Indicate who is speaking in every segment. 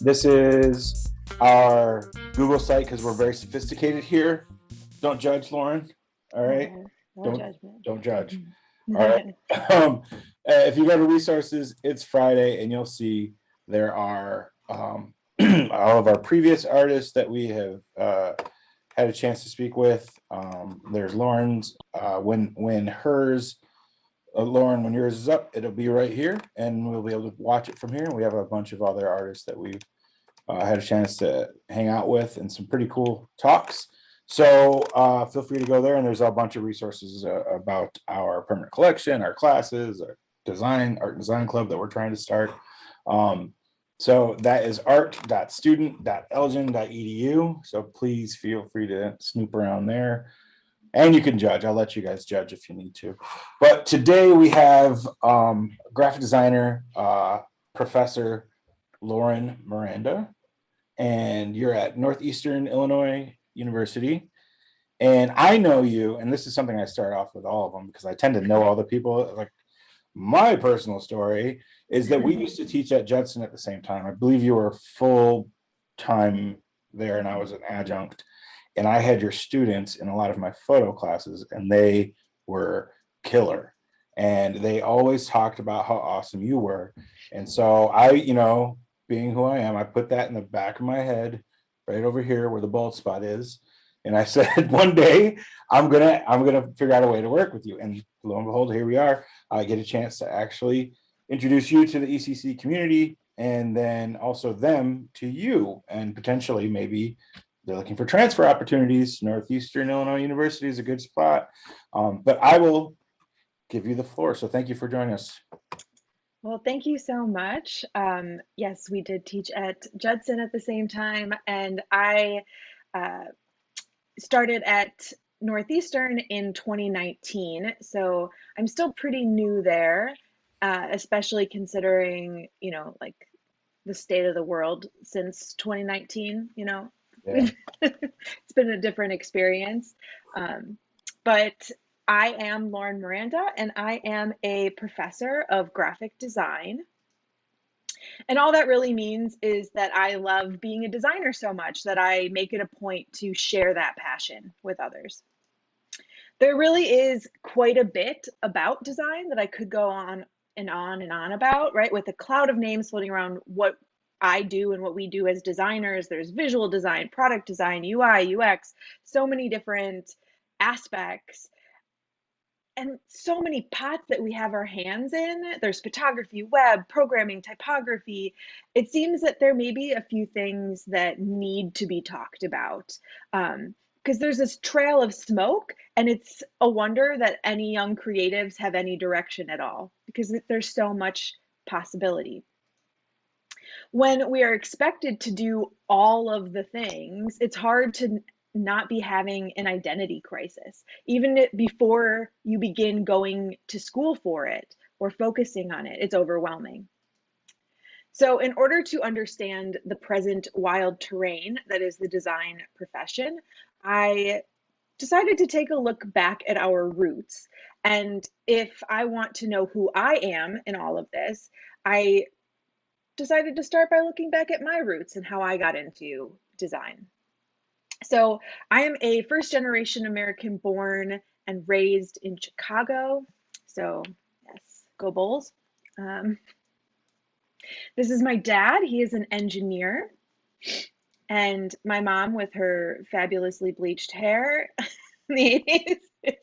Speaker 1: This is our Google site because we're very sophisticated here. Don't judge, Lauren. All right.
Speaker 2: No judgment.
Speaker 1: Don't judge. All right. If you go to resources, it's Friday, and you'll see there are all of our previous artists that we have had a chance to speak with. There's Lauren's. Lauren, when yours is up, it'll be right here, and we'll be able to watch it from here. And we have a bunch of other artists that we've had a chance to hang out with, and some pretty cool talks. So feel free to go there, and there's a bunch of resources about our permanent collection, our classes, our art and design club that we're trying to start. So that is art.student.elgin.edu. So please feel free to snoop around there. And you can judge. I'll let you guys judge if you need to. But today we have graphic designer, Professor Lauren Meranda, and you're at Northeastern Illinois University. And I know you, and this is something I start off with all of them because I tend to know all the people. Like, my personal story is that we used to teach at Judson at the same time. I believe you were full time there, and I was an adjunct. And I had your students in a lot of my photo classes, and they were killer. And they always talked about how awesome you were. And so I, being who I am, I put that in the back of my head, right over here where the bald spot is. And I said, one day I'm gonna figure out a way to work with you. And lo and behold, here we are. I get a chance to actually introduce you to the ECC community, and then also them to you, and potentially maybe they're looking for transfer opportunities. Northeastern Illinois University is a good spot. But I will give you the floor. So thank you for joining us.
Speaker 2: Well, thank you so much. Yes, we did teach at Judson at the same time, and I started at Northeastern in 2019. So I'm still pretty new there, especially considering, like the state of the world since 2019,
Speaker 1: Yeah.
Speaker 2: It's been a different experience. But I am Lauren Meranda, and I am a professor of graphic design. And all that really means is that I love being a designer so much that I make it a point to share that passion with others. There really is quite a bit about design that I could go on and on and on about, right? With a cloud of names floating around what I do and what we do as designers. There's visual design, product design, UI, UX, so many different aspects, and so many pots that we have our hands in. There's photography, web, programming, typography. It seems that there may be a few things that need to be talked about, because there's this trail of smoke, and it's a wonder that any young creatives have any direction at all, because there's so much possibility. When we are expected to do all of the things, it's hard to not be having an identity crisis, even before you begin going to school for it or focusing on it. It's overwhelming. So in order to understand the present wild terrain that is the design profession, I decided to take a look back at our roots. And if I want to know who I am in all of this, I decided to start by looking back at my roots and how I got into design. So I am a first generation American born and raised in Chicago. So yes, go Bulls. This is my dad. He is an engineer. And my mom, with her fabulously bleached hair in the 80s, is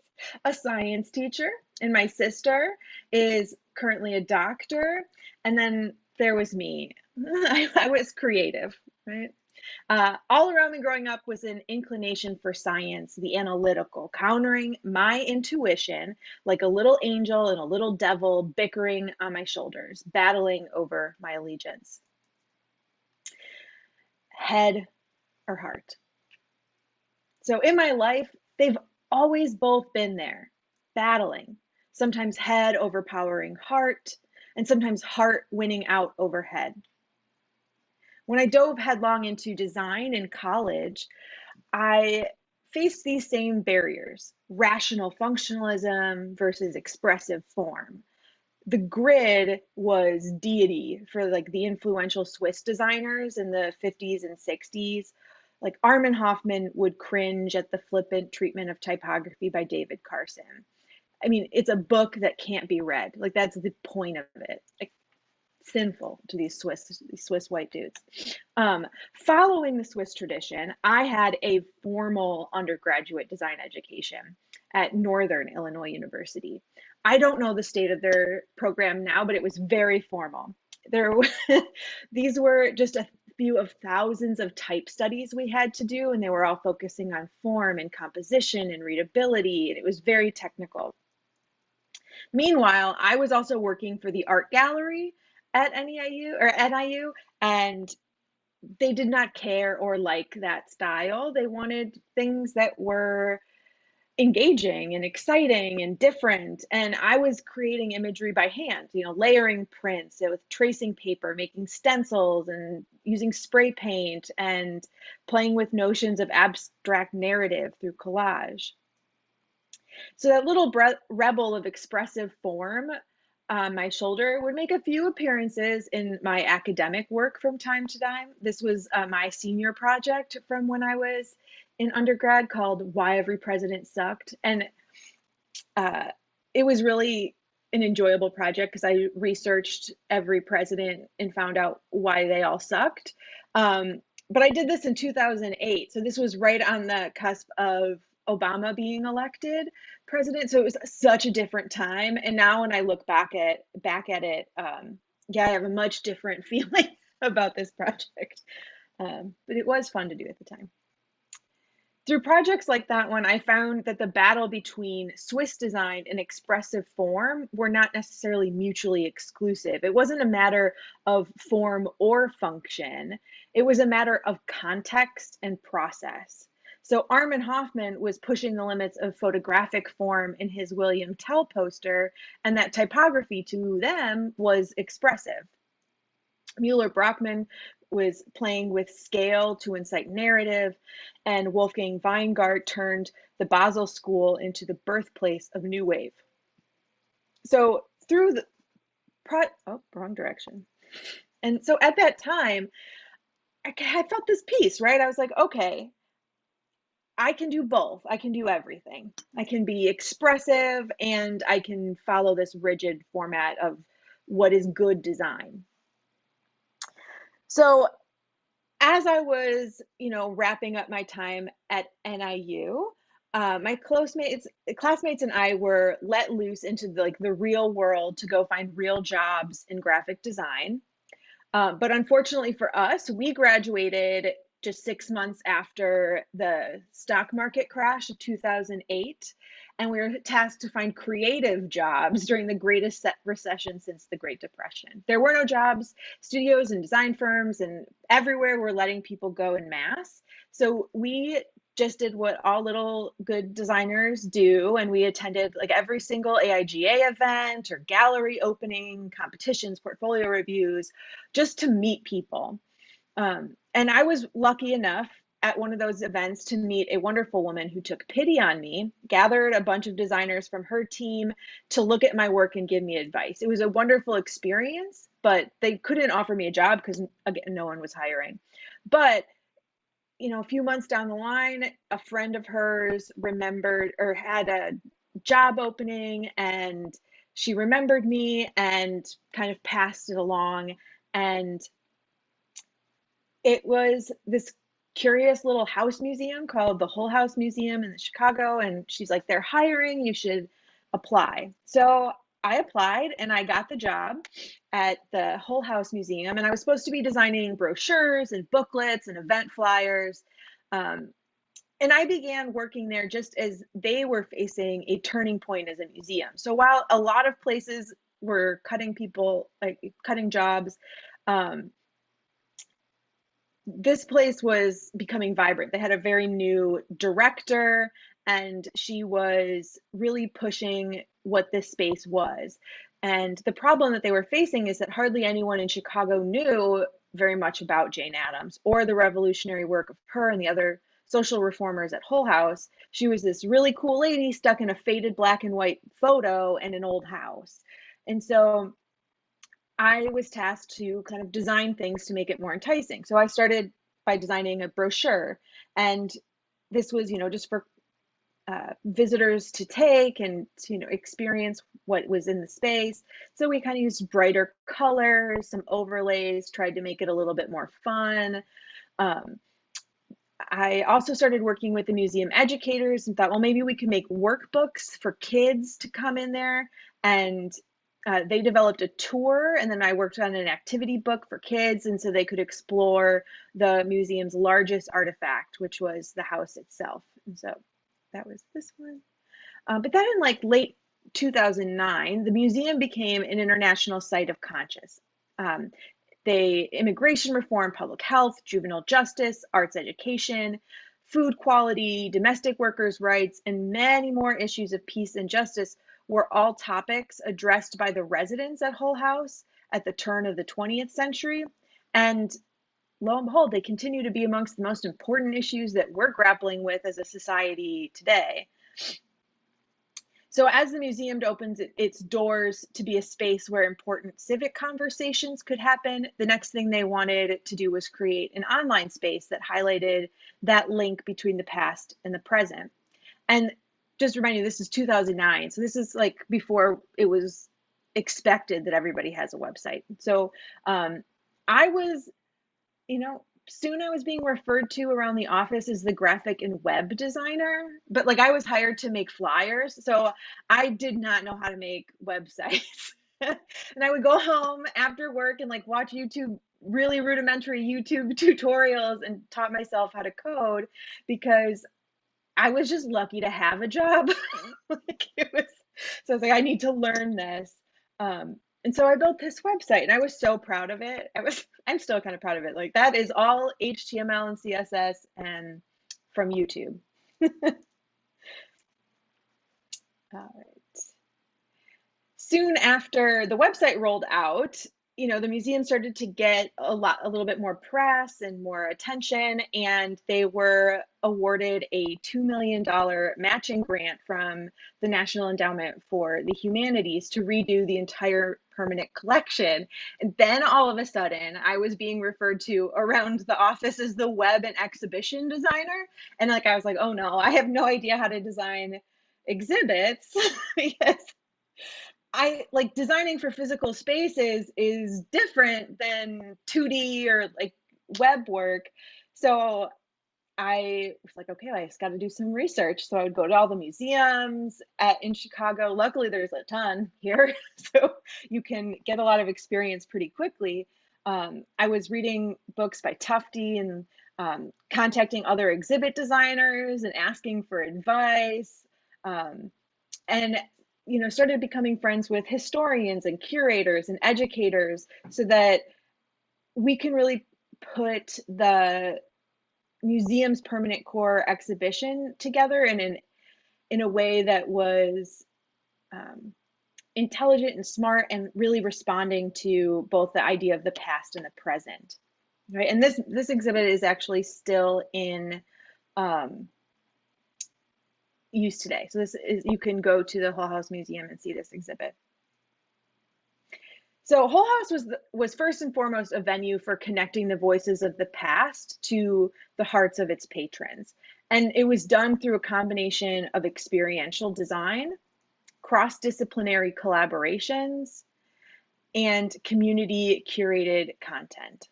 Speaker 2: a science teacher. And my sister is currently a doctor. And then there was me. I was creative, right? All around me growing up was an inclination for science, the analytical, countering my intuition like a little angel and a little devil bickering on my shoulders, battling over my allegiance. Head or heart. So in my life, they've always both been there, battling, sometimes head overpowering heart, and sometimes heart winning out over head. When I dove headlong into design in college, I faced these same barriers: rational functionalism versus expressive form, the grid was deity for like the influential Swiss designers in the 50s and 60s. Like Armin Hoffman would cringe at the flippant treatment of typography by David Carson. I mean, it's a book that can't be read. Like that's the point of it. Like sinful to these Swiss white dudes. Following the Swiss tradition, I had a formal undergraduate design education at Northern Illinois University. I don't know the state of their program now, but it was very formal. There, these were just a few of thousands of type studies we had to do, and they were all focusing on form and composition and readability, and it was very technical. Meanwhile, I was also working for the art gallery at NEIU or NIU, and they did not care or like that style. They wanted things that were engaging and exciting and different. And I was creating imagery by hand, layering prints with tracing paper, making stencils and using spray paint and playing with notions of abstract narrative through collage. So that little rebel of expressive form on my shoulder would make a few appearances in my academic work from time to time. This was my senior project from when I was in undergrad called Why Every President Sucked. And it was really an enjoyable project because I researched every president and found out why they all sucked. But I did this in 2008. So this was right on the cusp of Obama being elected president. So it was such a different time. And now when I look back at it, yeah, I have a much different feeling about this project. But it was fun to do at the time. Through projects like that one, I found that the battle between Swiss design and expressive form were not necessarily mutually exclusive. It wasn't a matter of form or function. It was a matter of context and process. So Armin Hoffman was pushing the limits of photographic form in his William Tell poster, and that typography to them was expressive. Mueller Brockman was playing with scale to incite narrative, and Wolfgang Weingart turned the Basel School into the birthplace of New Wave. So through the wrong direction. And so at that time, I felt this peace, right? I was like, okay, I can do both. I can do everything. I can be expressive and I can follow this rigid format of what is good design. So as I was, wrapping up my time at NIU, my classmates and I were let loose into the real world to go find real jobs in graphic design. But unfortunately for us, we graduated just 6 months after the stock market crash of 2008. And we were tasked to find creative jobs during the greatest recession since the Great Depression. There were no jobs. Studios and design firms and everywhere were letting people go en masse. So we just did what all little good designers do, and we attended like every single AIGA event or gallery opening, competitions, portfolio reviews, just to meet people. And I was lucky enough at one of those events to meet a wonderful woman who took pity on me, gathered a bunch of designers from her team to look at my work and give me advice. It was a wonderful experience, but they couldn't offer me a job because, again, no one was hiring. But a few months down the line, a friend of hers remembered or had a job opening, and she remembered me and kind of passed it along. And it was this curious little house museum called the Hull House Museum in Chicago. And she's like, they're hiring, you should apply. So I applied and I got the job at the Hull House Museum. And I was supposed to be designing brochures and booklets and event flyers. And I began working there just as they were facing a turning point as a museum. So while a lot of places were cutting jobs, this place was becoming vibrant. They had a very new director, and she was really pushing what this space was. And the problem that they were facing is that hardly anyone in Chicago knew very much about Jane Addams or the revolutionary work of her and the other social reformers at Hull House. She was this really cool lady stuck in a faded black and white photo in an old house. And so I was tasked to kind of design things to make it more enticing. So I started by designing a brochure, and this was, just for visitors to take and to, experience what was in the space. So we kind of used brighter colors, some overlays, tried to make it a little bit more fun. Um, I also started working with the museum educators and thought, well, maybe we could make workbooks for kids to come in there. And they developed a tour, and then I worked on an activity book for kids, and so they could explore the museum's largest artifact, which was the house itself. And so that was this one. But then in like late 2009, the museum became an international site of conscience. Um, immigration reform, public health, juvenile justice, arts education, food quality, domestic workers' rights, and many more issues of peace and justice were all topics addressed by the residents at Hull House at the turn of the 20th century. And lo and behold, they continue to be amongst the most important issues that we're grappling with as a society today. So as the museum opens its doors to be a space where important civic conversations could happen, the next thing they wanted to do was create an online space that highlighted that link between the past and the present. And just remind you, this is 2009. So this is like before it was expected that everybody has a website. So I was, soon I was being referred to around the office as the graphic and web designer, but like I was hired to make flyers. So I did not know how to make websites. And I would go home after work and like watch really rudimentary YouTube tutorials and taught myself how to code because I was just lucky to have a job. So I was like, I need to learn this. And so I built this website and I was so proud of it. I'm still kind of proud of it. Like that is all HTML and CSS and from YouTube. All right. Soon after the website rolled out, the museum started to get a little bit more press and more attention, and they were awarded a $2 million matching grant from the National Endowment for the Humanities to redo the entire permanent collection. And then all of a sudden, I was being referred to around the office as the web and exhibition designer. And like, I was like, oh no, I have no idea how to design exhibits because I like designing for physical spaces is different than 2D or like web work. So I was like, okay, I just got to do some research. So I would go to all the museums in Chicago. Luckily, there's a ton here, so you can get a lot of experience pretty quickly. I was reading books by Tufte and contacting other exhibit designers and asking for advice. And started becoming friends with historians and curators and educators so that we can really put the museum's permanent core exhibition together in a way that was intelligent and smart and really responding to both the idea of the past and the present, right? And this exhibit is actually still in use today. So you can go to the Hull House Museum and see this exhibit. So Hull House was first and foremost a venue for connecting the voices of the past to the hearts of its patrons. And it was done through a combination of experiential design, cross-disciplinary collaborations, and community curated content.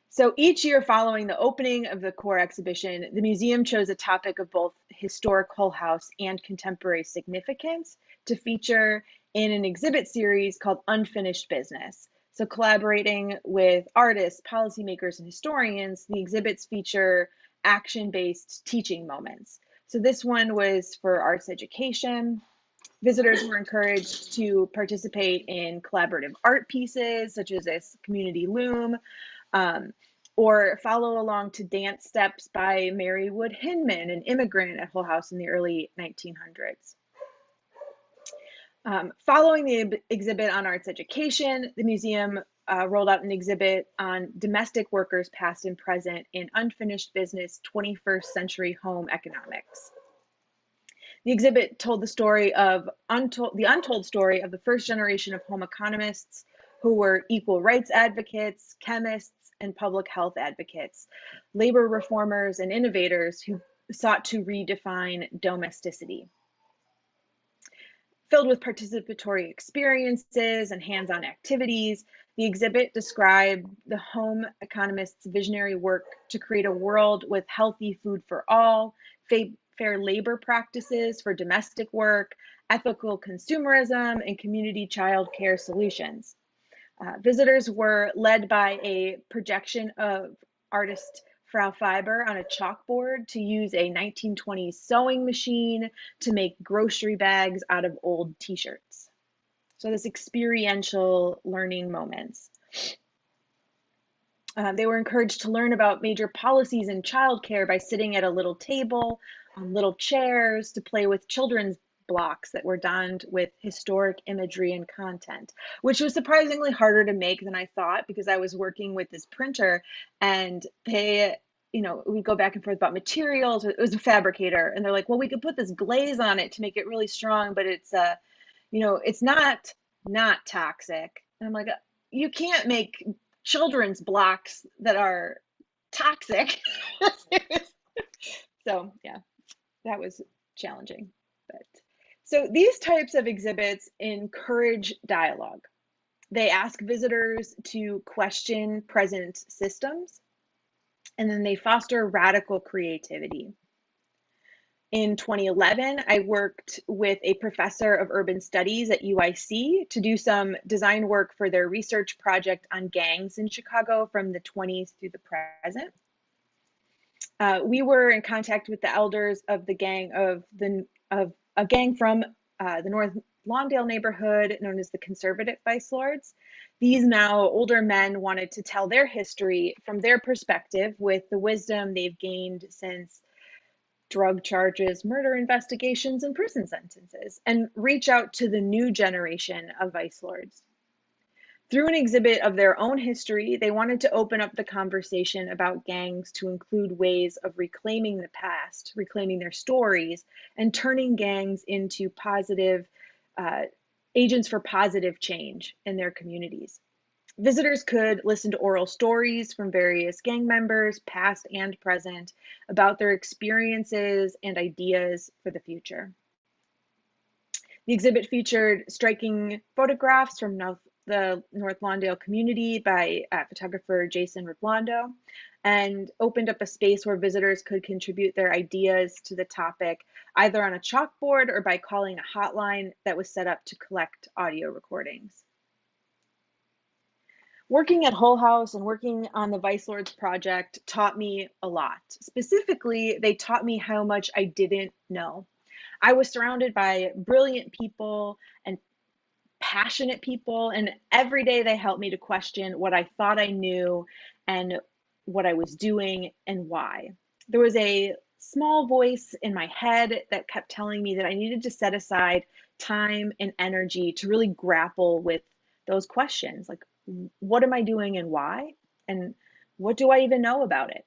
Speaker 2: So each year following the opening of the core exhibition, the museum chose a topic of both historic Hull House and contemporary significance to feature in an exhibit series called Unfinished Business. So collaborating with artists, policymakers, and historians, the exhibits feature action-based teaching moments. So this one was for arts education. Visitors were encouraged to participate in collaborative art pieces, such as this community loom, or follow along to dance steps by Mary Wood Hinman, an immigrant at Hull House in the early 1900s. Following the exhibit on arts education, the museum rolled out an exhibit on domestic workers past and present in Unfinished Business 21st Century Home Economics. The exhibit told the untold story of the first generation of home economists who were equal rights advocates, chemists, and public health advocates, labor reformers, and innovators who sought to redefine domesticity. Filled with participatory experiences and hands-on activities, the exhibit described the home economists' visionary work to create a world with healthy food for all, fair labor practices for domestic work, ethical consumerism, and community child care solutions. Visitors were led by a projection of artist Frau Fiber on a chalkboard to use a 1920s sewing machine to make grocery bags out of old t-shirts. So this experiential learning moments. They were encouraged to learn about major policies in childcare by sitting at a little table on little chairs to play with children's blocks that were donned with historic imagery and content, which was surprisingly harder to make than I thought because I was working with this printer and we go back and forth about materials. It was a fabricator and they're like, well, we could put this glaze on it to make it really strong, but it's it's not toxic. And I'm like, you can't make children's blocks that are toxic. So yeah, that was challenging. So these types of exhibits encourage dialogue. They ask visitors to question present systems, and then they foster radical creativity. In 2011, I worked with a professor of urban studies at UIC to do some design work for their research project on gangs in Chicago from the 20s through the present. We were in contact with the elders of the gang of a gang from the North Lawndale neighborhood known as the Conservative Vice Lords. These now older men wanted to tell their history from their perspective with the wisdom they've gained since drug charges, murder investigations, and prison sentences, and reach out to the new generation of Vice Lords. Through an exhibit of their own history, they wanted to open up the conversation about gangs to include ways of reclaiming the past, reclaiming their stories, and turning gangs into positive agents for positive change in their communities. Visitors could listen to oral stories from various gang members, past and present, about their experiences and ideas for the future. The exhibit featured striking photographs from the North Lawndale community by photographer Jason Reblando, and opened up a space where visitors could contribute their ideas to the topic, either on a chalkboard or by calling a hotline that was set up to collect audio recordings. Working at Hull House and working on the Vice Lords project taught me a lot. Specifically, they taught me how much I didn't know. I was surrounded by brilliant people and passionate people, and every day they helped me to question what I thought I knew and what I was doing and why. There was a small voice in my head that kept telling me that I needed to set aside time and energy to really grapple with those questions, like what am I doing and why? And what do I even know about it?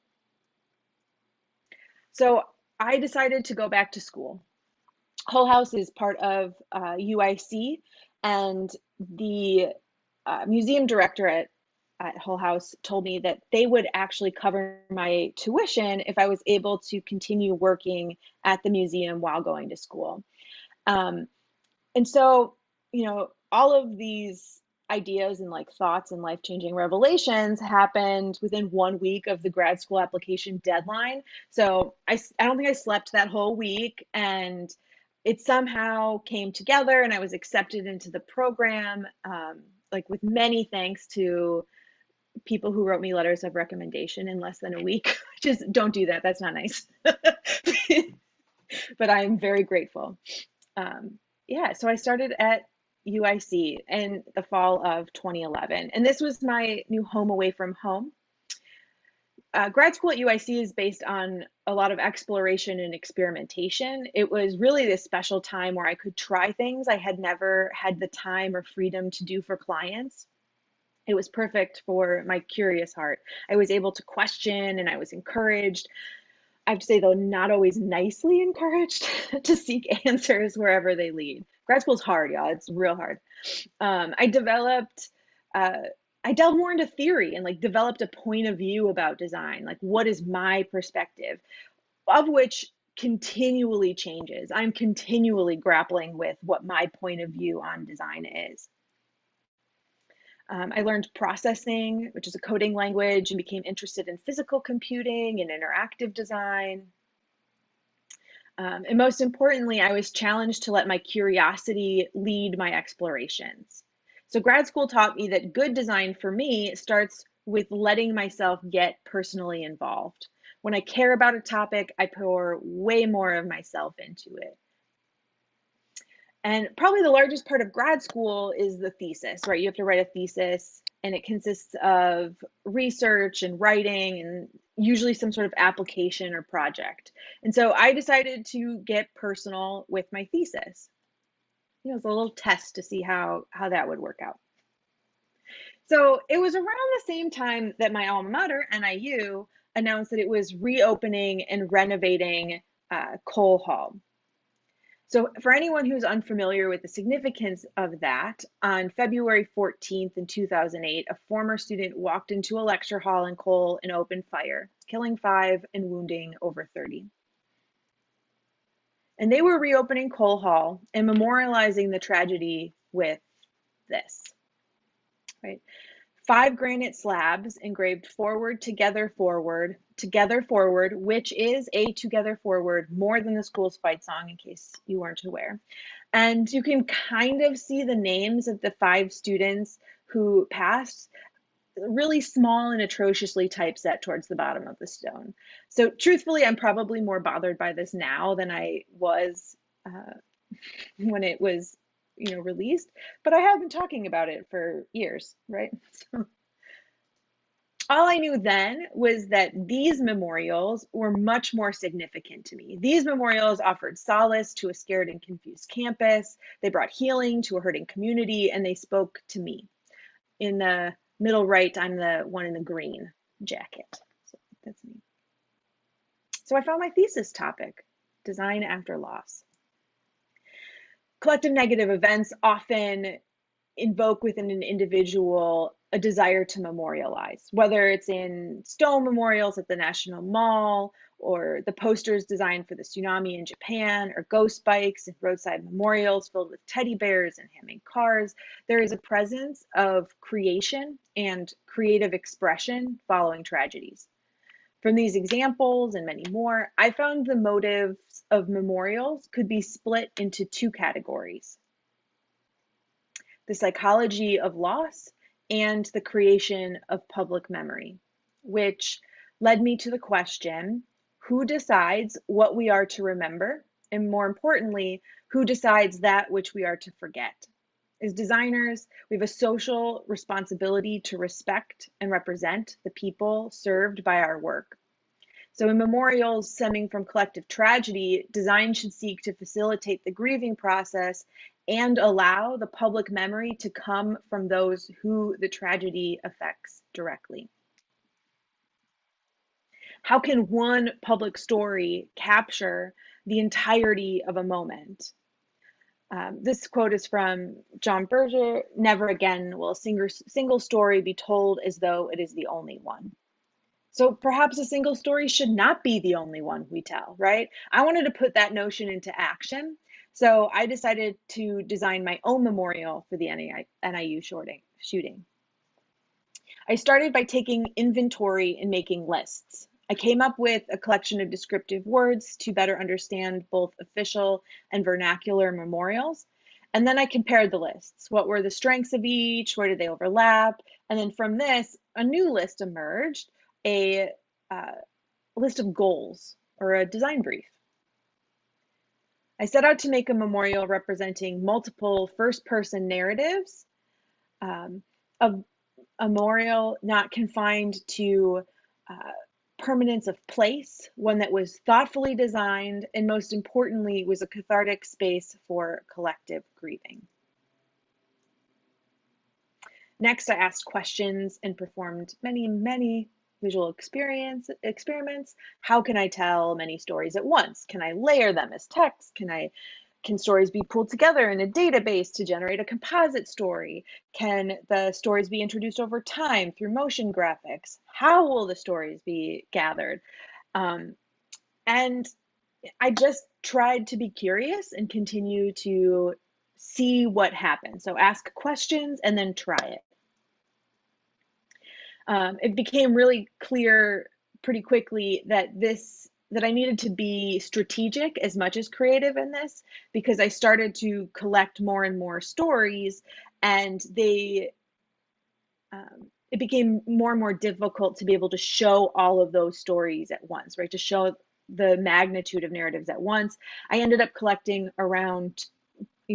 Speaker 2: So I decided to go back to school. Hull House is part of UIC, and the museum director at Hull House told me that they would actually cover my tuition if I was able to continue working at the museum while going to school. And so, all of these ideas and thoughts and life-changing revelations happened within 1 week of the grad school application deadline. So I don't think I slept that whole week, and it somehow came together and I was accepted into the program, with many thanks to people who wrote me letters of recommendation in less than a week. Just don't do that. That's not nice. But I'm very grateful. So I started at UIC in the fall of 2011, and this was my new home away from home. Grad school at UIC is based on a lot of exploration and experimentation. It was really this special time where I could try things I had never had the time or freedom to do for clients. It was perfect for my curious heart. I was able to question and I was encouraged. I have to say, though, not always nicely encouraged to seek answers wherever they lead. Grad school's hard, y'all. It's real hard. I developed, uh, I delved more into theory and like developed a point of view about design. Like, what is my perspective, of which continually changes. I'm continually grappling with what my point of view on design is. I learned processing, which is a coding language, and became interested in physical computing and interactive design. And most importantly, I was challenged to let my curiosity lead my explorations. So grad school taught me that good design for me starts with letting myself get personally involved. When I care about a topic, I pour way more of myself into it. And probably the largest part of grad school is the thesis, right? You have to write a thesis, and it consists of research and writing and usually some sort of application or project. And so I decided to get personal with my thesis. You know, it's a little test to see how that would work out. So it was around the same time that my alma mater, NIU, announced that it was reopening and renovating Cole Hall. So for anyone who's unfamiliar with the significance of that, on February 14th in 2008, a former student walked into a lecture hall in Cole and opened fire, killing 5 and wounding over 30. And they were reopening Cole Hall and memorializing the tragedy with this, right? 5 granite slabs engraved forward, together, forward, which is a together forward more than the school's fight song, in case you weren't aware. And you can kind of see the names of the 5 students who passed, really small and atrociously typeset towards the bottom of the stone. So truthfully, I'm probably more bothered by this now than I was when it was, released, but I have been talking about it for years, right? So all I knew then was that these memorials were much more significant to me. These memorials offered solace to a scared and confused campus. They brought healing to a hurting community, and they spoke to me. In the middle right, I'm the one in the green jacket. So that's me. So I found my thesis topic, design after loss. Collective negative events often invoke within an individual a desire to memorialize, whether it's in stone memorials at the National Mall, or the posters designed for the tsunami in Japan, or ghost bikes and roadside memorials filled with teddy bears and handmade cars. There is a presence of creation and creative expression following tragedies. From these examples and many more, I found the motives of memorials could be split into 2 categories: the psychology of loss and the creation of public memory, which led me to the question, who decides what we are to remember? And more importantly, who decides that which we are to forget? As designers, we have a social responsibility to respect and represent the people served by our work. So in memorials stemming from collective tragedy, design should seek to facilitate the grieving process and allow the public memory to come from those who the tragedy affects directly. How can one public story capture the entirety of a moment? This quote is from John Berger: "Never again will a single story be told as though it is the only one." So perhaps a single story should not be the only one we tell, right? I wanted to put that notion into action. So I decided to design my own memorial for the NIU shooting. I started by taking inventory and making lists. I came up with a collection of descriptive words to better understand both official and vernacular memorials. And then I compared the lists. What were the strengths of each? Where did they overlap? And then from this, a new list emerged, a list of goals, or a design brief. I set out to make a memorial representing multiple first-person narratives, of a memorial not confined to permanence of place, one that was thoughtfully designed, and most importantly, was a cathartic space for collective grieving. Next, I asked questions and performed many, many visual experiments. How can I tell many stories at once? Can I layer them as text? Can stories be pulled together in a database to generate a composite story? Can the stories be introduced over time through motion graphics? How will the stories be gathered? Um, and I just tried to be curious and continue to see what happens. So ask questions and then try it. It became really clear pretty quickly that I needed to be strategic as much as creative in this, because I started to collect more and more stories, and it became more and more difficult to be able to show all of those stories at once, right? To show the magnitude of narratives at once. I ended up collecting around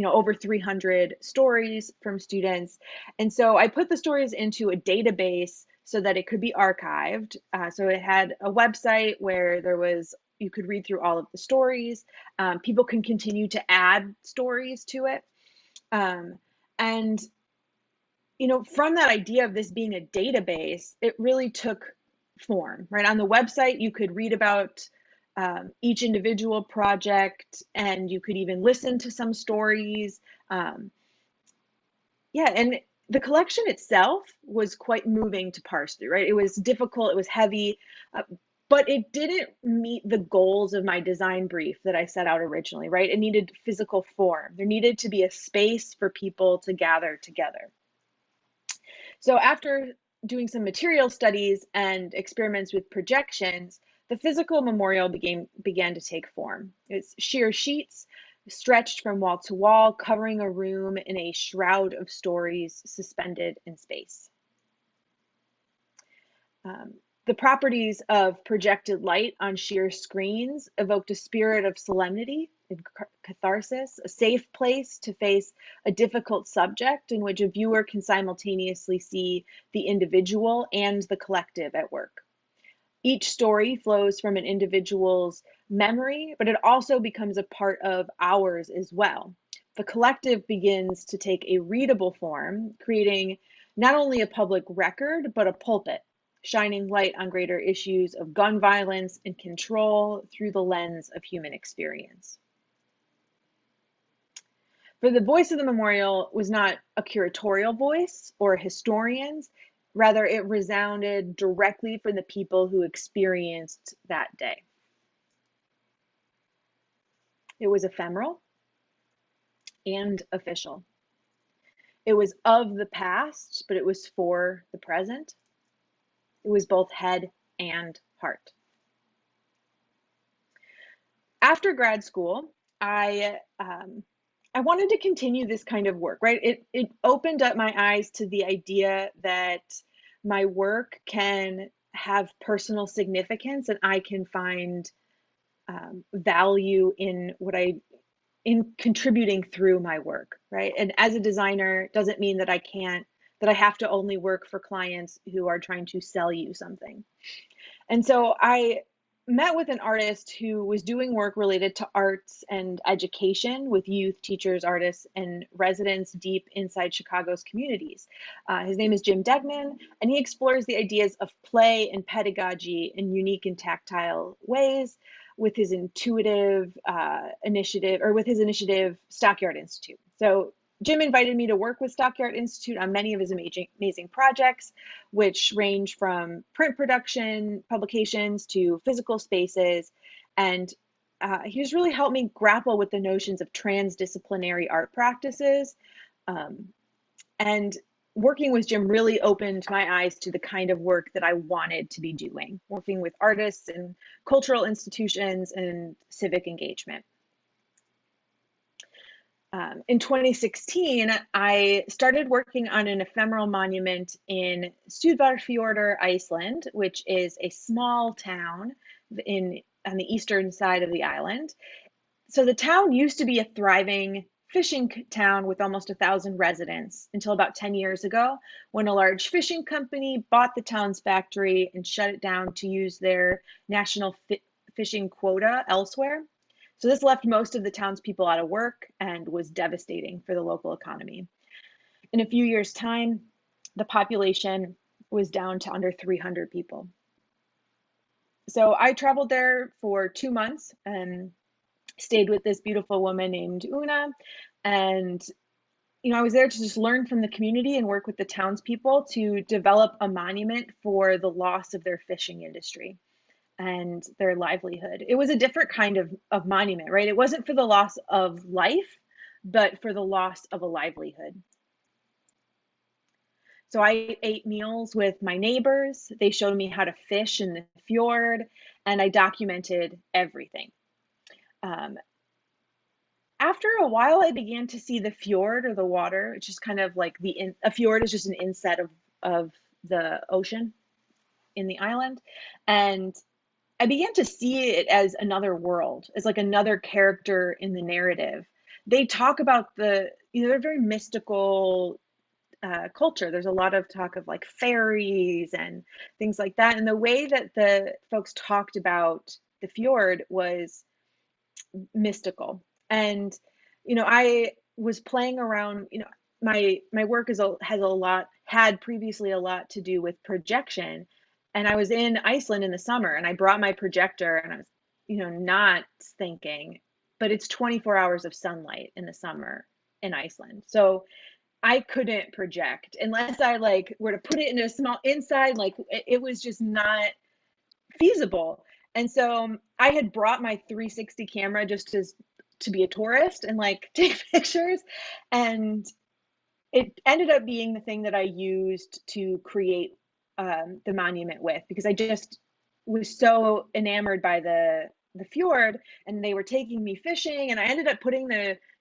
Speaker 2: over 300 stories from students. And so I put the stories into a database so that it could be archived. So it had a website where you could read through all of the stories. People can continue to add stories to it. And from that idea of this being a database, it really took form, right? On the website, you could read about each individual project, and you could even listen to some stories. And the collection itself was quite moving to parse through, right? It was difficult, it was heavy, but it didn't meet the goals of my design brief that I set out originally, right? It needed physical form. There needed to be a space for people to gather together. So after doing some material studies and experiments with projections, the physical memorial began to take form. It's sheer sheets stretched from wall to wall, covering a room in a shroud of stories suspended in space. The properties of projected light on sheer screens evoked a spirit of solemnity and catharsis, a safe place to face a difficult subject in which a viewer can simultaneously see the individual and the collective at work. Each story flows from an individual's memory, but it also becomes a part of ours as well. The collective begins to take a readable form, creating not only a public record, but a pulpit, shining light on greater issues of gun violence and control through the lens of human experience. For the voice of the memorial was not a curatorial voice or a historian's, rather it resounded directly from the people who experienced that day. It was ephemeral and official. It was of the past, but it was for the present. It was both head and heart. After grad school, I wanted to continue this kind of work, right? It opened up my eyes to the idea that my work can have personal significance, and I can find value in contributing through my work, right? And as a designer, doesn't mean that I have to only work for clients who are trying to sell you something. And so I met with an artist who was doing work related to arts and education with youth, teachers, artists, and residents deep inside Chicago's communities. His name is Jim Degnan, and he explores the ideas of play and pedagogy in unique and tactile ways with his initiative, Stockyard Institute. So Jim invited me to work with Stockyard Institute on many of his amazing projects, which range from print production, publications, to physical spaces. And he's really helped me grapple with the notions of transdisciplinary art practices. And working with Jim really opened my eyes to the kind of work that I wanted to be doing, working with artists and cultural institutions and civic engagement. In 2016, I started working on an ephemeral monument in Sudvarfjordur, Iceland, which is a small town on the eastern side of the island. So the town used to be a thriving fishing town with almost 1,000 residents until about 10 years ago, when a large fishing company bought the town's factory and shut it down to use their national fishing quota elsewhere. So this left most of the townspeople out of work and was devastating for the local economy. In a few years' time, the population was down to under 300 people. So I traveled there for 2 months and stayed with this beautiful woman named Una. And, I was there to just learn from the community and work with the townspeople to develop a monument for the loss of their fishing industry and their livelihood. It was a different kind of monument, right? It wasn't for the loss of life, but for the loss of a livelihood. So I ate meals with my neighbors. They showed me how to fish in the fjord, and I documented everything. Um, After a while, I began to see the fjord or the water, which is kind of like a fjord is just an inset of the ocean in the island. And I began to see it as another world, as like another character in the narrative. They talk about they're very mystical culture. There's a lot of talk of like fairies and things like that. And the way that the folks talked about the fjord was mystical. And I was playing around. My work had previously a lot to do with projection, and I was in Iceland in the summer, and I brought my projector, and I was not thinking, but it's 24 hours of sunlight in the summer in Iceland, so I couldn't project unless I like were to put it in a small inside, like it was just not feasible. And so I had brought my 360 camera just as to be a tourist and like take pictures. And it ended up being the thing that I used to create the monument with, because I just was so enamored by the fjord, and they were taking me fishing, and I ended up putting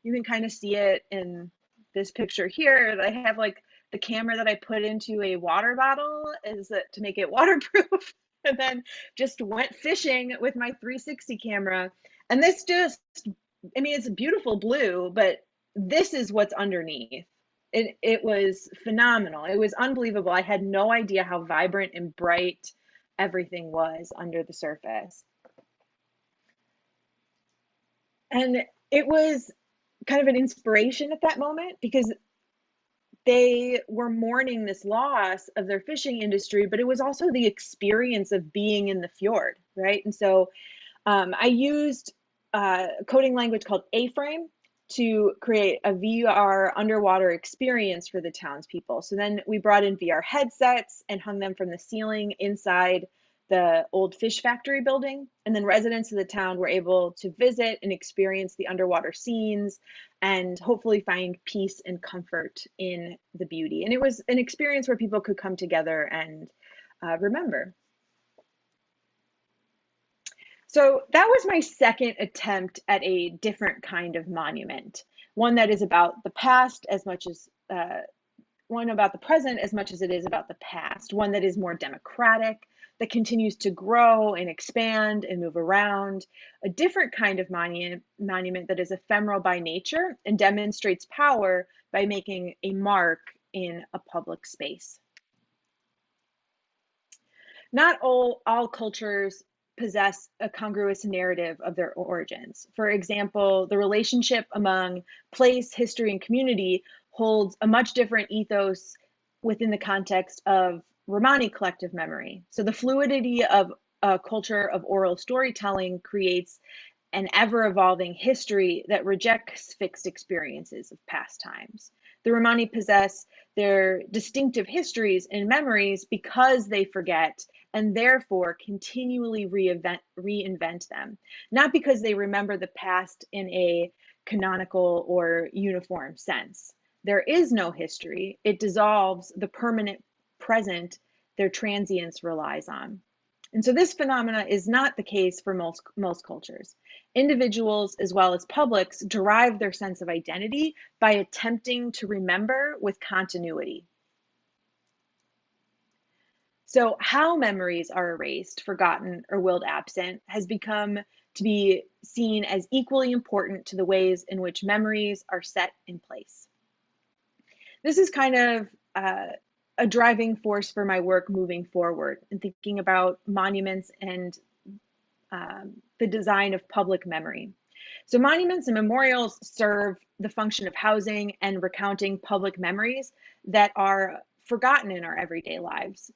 Speaker 2: you can kind of see it in this picture here. I have like the camera that I put into a water bottle is that to make it waterproof, and then just went fishing with my 360 camera. And this just, I mean, it's a beautiful blue, but this is what's underneath. It was phenomenal. It was unbelievable. I had no idea how vibrant and bright everything was under the surface. And it was kind of an inspiration at that moment, because they were mourning this loss of their fishing industry, but it was also the experience of being in the fjord, right? And so I used a coding language called A-Frame to create a VR underwater experience for the townspeople. So then we brought in VR headsets and hung them from the ceiling inside the old fish factory building. And then residents of the town were able to visit and experience the underwater scenes and hopefully find peace and comfort in the beauty. And it was an experience where people could come together and remember. So that was my second attempt at a different kind of monument, one that is about the past as much as one about the present as much as it is about the past, one that is more democratic, that continues to grow and expand and move around, a different kind of monument that is ephemeral by nature and demonstrates power by making a mark in a public space. Not all cultures possess a congruous narrative of their origins. For example, the relationship among place, history, and community holds a much different ethos within the context of Romani collective memory. So the fluidity of a culture of oral storytelling creates an ever-evolving history that rejects fixed experiences of past times. The Romani possess their distinctive histories and memories because they forget and therefore continually reinvent them, not because they remember the past in a canonical or uniform sense. There is no history. It dissolves the permanent present their transience relies on. And so this phenomena is not the case for most cultures. Individuals as well as publics derive their sense of identity by attempting to remember with continuity. So how memories are erased, forgotten, or willed absent has become to be seen as equally important to the ways in which memories are set in place. This is kind of a driving force for my work moving forward and thinking about monuments and the design of public memory. So monuments and memorials serve the function of housing and recounting public memories that are forgotten in our everyday lives.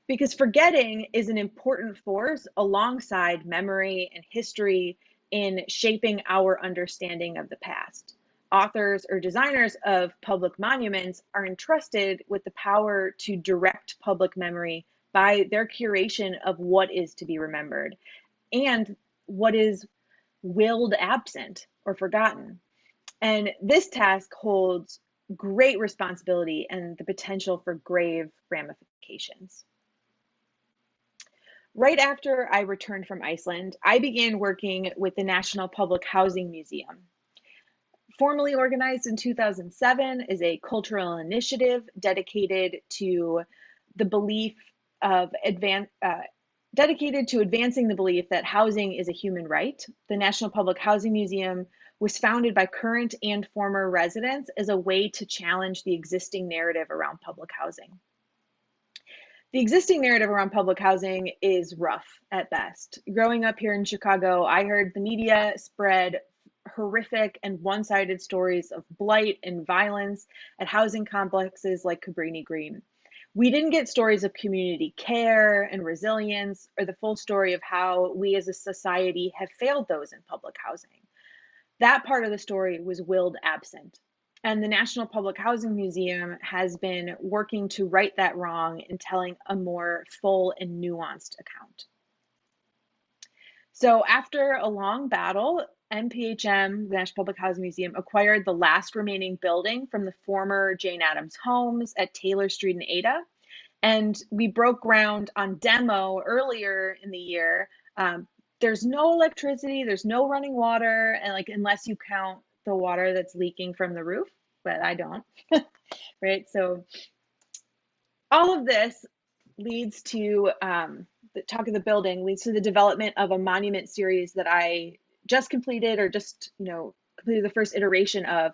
Speaker 2: because forgetting is an important force alongside memory and history in shaping our understanding of the past. Authors or designers of public monuments are entrusted with the power to direct public memory by their curation of what is to be remembered and what is willed absent or forgotten. And this task holds great responsibility and the potential for grave ramifications. Right after I returned from Iceland, I began working with the National Public Housing Museum. Formally organized in 2007 is a cultural initiative dedicated to the belief of dedicated to advancing the belief that housing is a human right. The National Public Housing Museum was founded by current and former residents as a way to challenge the existing narrative around public housing. The existing narrative around public housing is rough at best. Growing up here in Chicago, I heard the media spread horrific and one-sided stories of blight and violence at housing complexes like Cabrini Green. We didn't get stories of community care and resilience or the full story of how we as a society have failed those in public housing. That part of the story was willed absent. And the National Public Housing Museum has been working to right that wrong and telling a more full and nuanced account. So after a long battle, NPHM, the National Public Housing Museum, acquired the last remaining building from the former Jane Addams homes at Taylor Street in Ada. And we broke ground on demo earlier in the year. There's no electricity, there's no running water, and like unless you count the water that's leaking from the roof, but I don't, right? So all of this leads to the talk of the building leads to the development of a monument series that I just completed or just, completed the first iteration of,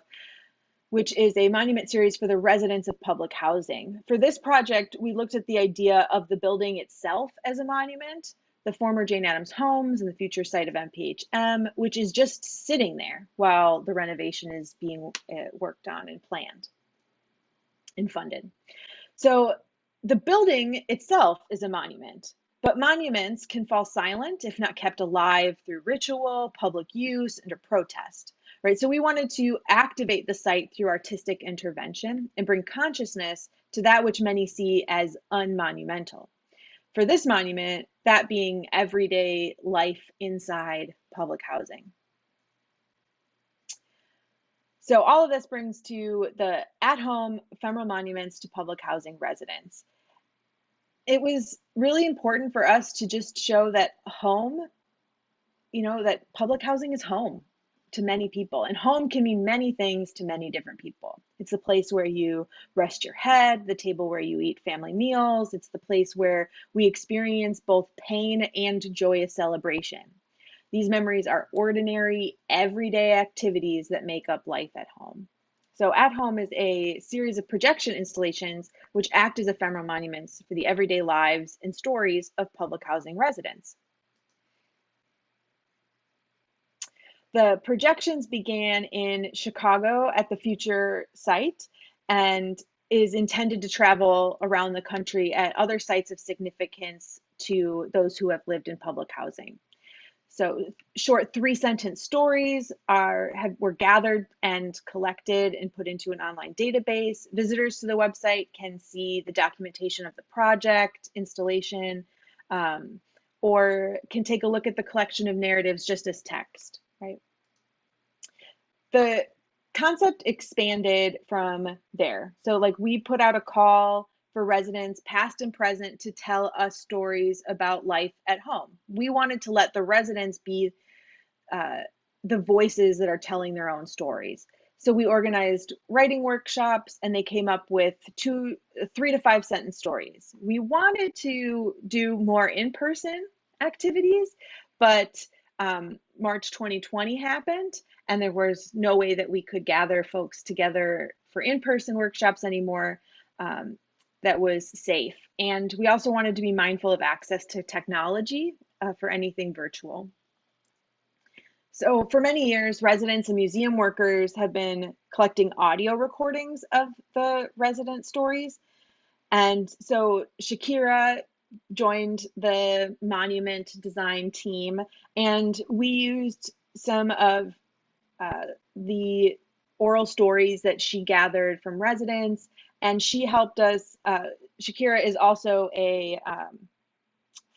Speaker 2: which is a monument series for the residents of public housing. For this project, we looked at the idea of the building itself as a monument, the former Jane Addams homes and the future site of NPHM, which is just sitting there while the renovation is being worked on and planned and funded. So the building itself is a monument, but monuments can fall silent if not kept alive through ritual, public use, and or protest, right? So we wanted to activate the site through artistic intervention and bring consciousness to that which many see as unmonumental. For this monument, that being everyday life inside public housing. So all of this brings to the at-home ephemeral monuments to public housing residents. It was really important for us to just show that home, that public housing is home to many people. And home can mean many things to many different people. It's the place where you rest your head, the table where you eat family meals. It's the place where we experience both pain and joyous celebration. These memories are ordinary, everyday activities that make up life at home. So At Home is a series of projection installations which act as ephemeral monuments for the everyday lives and stories of public housing residents. The projections began in Chicago at the future site and is intended to travel around the country at other sites of significance to those who have lived in public housing. So short 3-sentence stories were gathered and collected and put into an online database. Visitors to the website can see the documentation of the project, installation, or can take a look at the collection of narratives just as text, right? The concept expanded from there. So like we put out a call for residents past and present to tell us stories about life at home. We wanted to let the residents be the voices that are telling their own stories. So we organized writing workshops and they came up with 3 to 5 sentence stories. We wanted to do more in-person activities, but March 2020 happened and there was no way that we could gather folks together for in-person workshops anymore that was safe. And we also wanted to be mindful of access to technology for anything virtual. So for many years, residents and museum workers have been collecting audio recordings of the resident stories. And so Shakira joined the monument design team, and we used some of the oral stories that she gathered from residents, and she helped us. Shakira is also a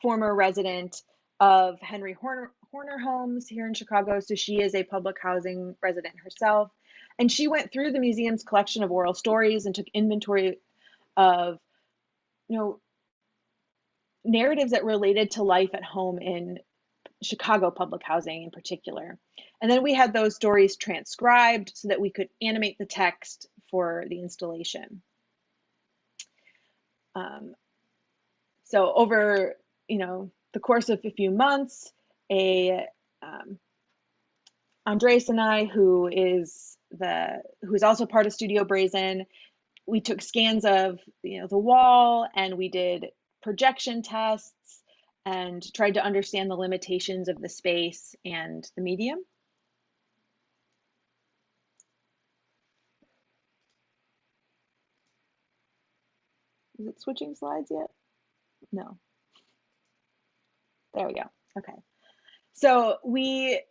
Speaker 2: former resident of Henry Horner Homes here in Chicago, so she is a public housing resident herself. And she went through the museum's collection of oral stories and took inventory of, you know, narratives that related to life at home in Chicago public housing in particular. And then we had those stories transcribed so that we could animate the text for the installation. So over, the course of a few months, Andres and I, who is also part of Studio Brazen, we took scans of the wall, and we did projection tests and tried to understand the limitations of the space and the medium. Is it switching slides yet? No. There we go. Okay. So we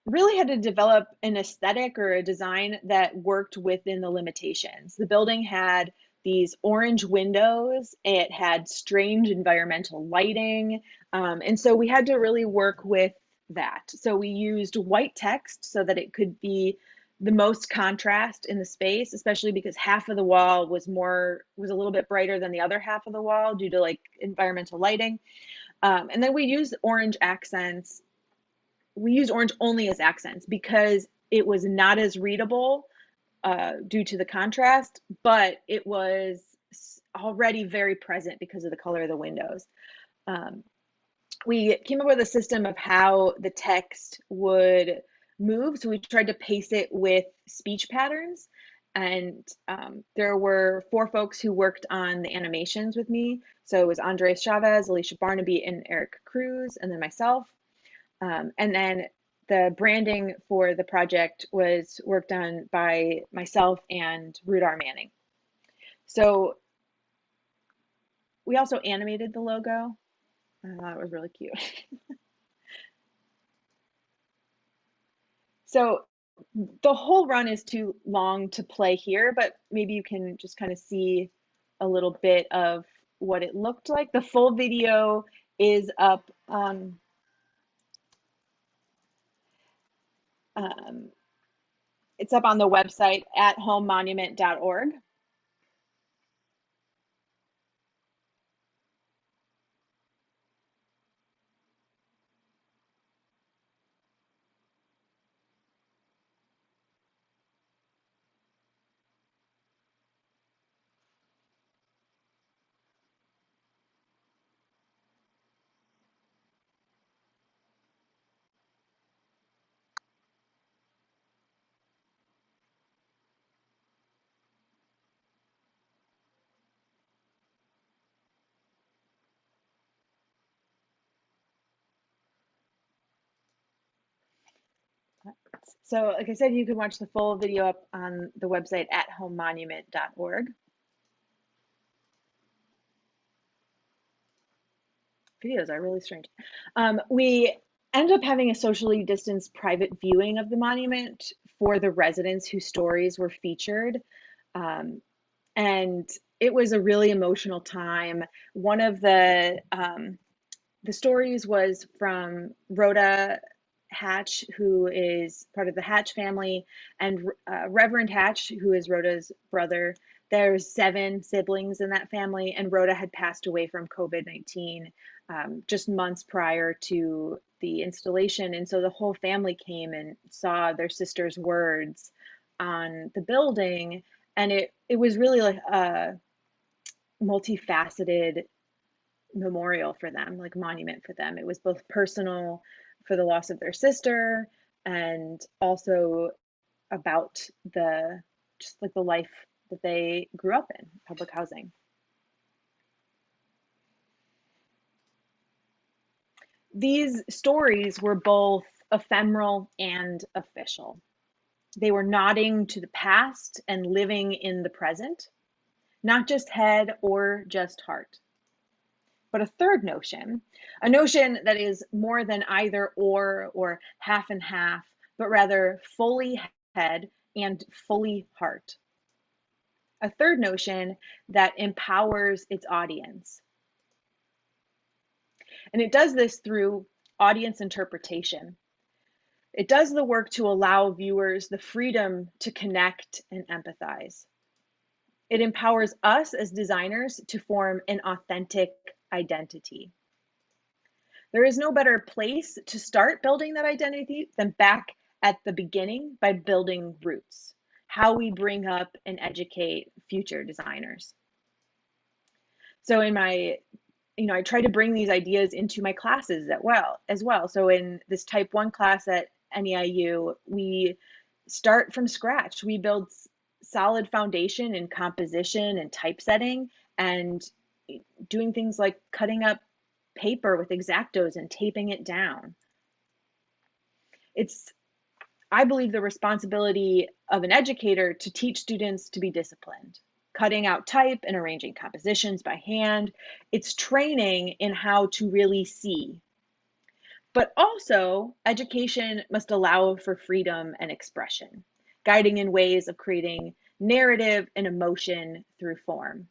Speaker 2: really had to develop an aesthetic or a design that worked within the limitations. The building had these orange windows, it had strange environmental lighting, and so we had to really work with that. So we used white text so that it could be the most contrast in the space, especially because half of the wall was a little bit brighter than the other half of the wall due to like environmental lighting. And then we used orange accents. We used orange only as accents because it was not as readable due to the contrast, but it was already very present because of the color of the windows. We came up with a system of how the text would move. So we tried to pace it with speech patterns. And there were 4 folks who worked on the animations with me. So it was Andres Chavez, Alicia Barnaby, and Eric Cruz, and then myself. And then the branding for the project was worked on by myself and Rudar Manning. So we also animated the logo. I thought it was really cute. So the whole run is too long to play here, but maybe you can just kind of see a little bit of what it looked like. The full video is up on it's up on the website at homemonument.org. So like I said, you can watch the full video up on the website at homemonument.org. Videos are really strange. We ended up having a socially distanced private viewing of the monument for the residents whose stories were featured. And it was a really emotional time. One of the stories was from Rhoda Hatch, who is part of the Hatch family, and Reverend Hatch, who is Rhoda's brother. There's 7 siblings in that family, and Rhoda had passed away from COVID-19 just months prior to the installation. And so the whole family came and saw their sister's words on the building. And it was really like a multifaceted memorial for them, like monument for them. It was both personal for the loss of their sister and also about just like the life that they grew up in, public housing. These stories were both ephemeral and official. They were nodding to the past and living in the present, not just head or just heart. but a third notion, a notion that is more than either or half and half, but rather fully head and fully heart. A third notion that empowers its audience. And it does this through audience interpretation. It does the work to allow viewers the freedom to connect and empathize. It empowers us as designers to form an authentic identity. There is no better place to start building that identity than back at the beginning by building roots, how we bring up and educate future designers. So in my, I try to bring these ideas into my classes as well. So in this type 1 class at NEIU, we start from scratch. We build solid foundation in composition and typesetting and doing things like cutting up paper with X-Actos and taping it down. It's, I believe, the responsibility of an educator to teach students to be disciplined. Cutting out type and arranging compositions by hand. It's training in how to really see. But also, education must allow for freedom and expression, guiding in ways of creating narrative and emotion through form.